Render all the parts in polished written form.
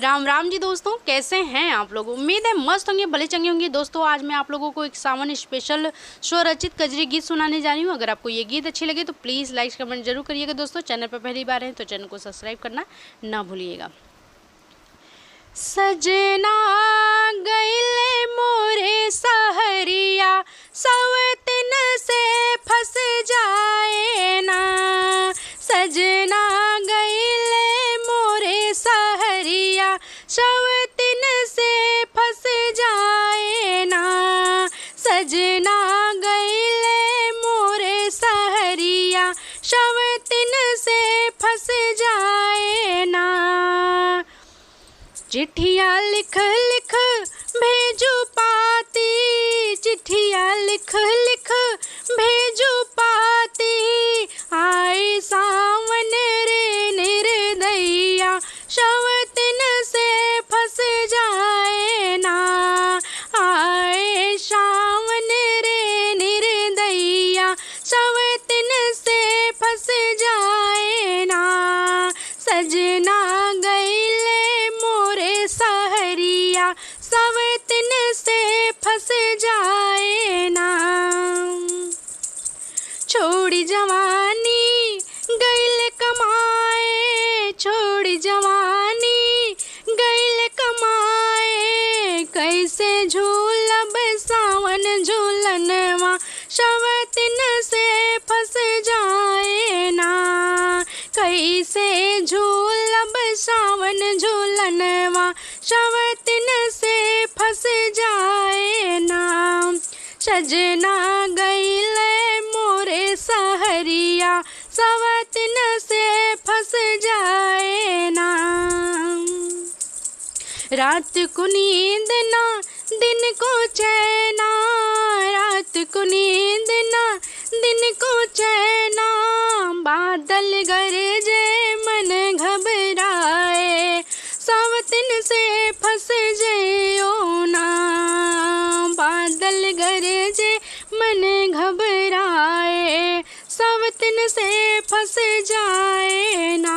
राम राम जी दोस्तों, कैसे हैं आप लोग। उम्मीद है मस्त होंगे, भले चंगे होंगे। दोस्तों आज मैं आप लोगों को एक सावन स्पेशल स्वरचित कजरी गीत सुनाने जा रही हूँ। अगर आपको ये गीत अच्छी लगे तो प्लीज़ लाइक कमेंट जरूर करिएगा। दोस्तों चैनल पर पहली बार हैं तो चैनल को सब्सक्राइब करना ना भूलिएगा। सजना गइले मोरे सहरिया, सवतिन से फंस जाए ना। सजना गइले मोरे सहरिया, सवतिन से फंस जाए ना। सजना गइले मोरे सहरिया, सवतिन से फंस जाए ना। चिट्ठिया लिख लिख भेजू पाती, चिट्ठिया लिख लिख भेजू पाती। आए सावन रे निर्दयिया, सवतिन से फंस जाए ना। आए सावन रे निर्दयिया, सवतिन से फंस जाए ना। सजना गइले मोरे सहरिया, सवतिन से फंस जाए ना। छोड़ी जवानी गइल कमाए, छोड़ी जवानी गइल कमाए। कैसे झूलब सावन झूलनवा, सवतिन से फंस जाए ना। कैसे झूलब सावन झूलनवा, सवतिन से फंस जाए ना। सजना गइले मोरे सहरिया, सवतिन से फंस जाए ना। रात को नींद ना दिन को चैना, रात को नींद ना दिन को चैना। बादल गरजे मन घबराए, सवतिन से फंस जइयो ना। बादल गरजे मन घबराए, सवतिन से फंस जाए ना।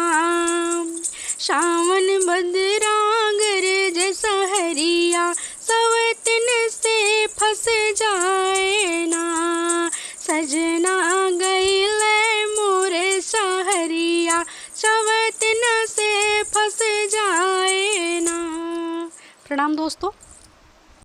सावन बदरा गरजे सहरिया, सवतिन से फंस जाए ना। सजना गइले मोरे सहरिया, सवतिन से फंस जाए ना। प्रणाम दोस्तों।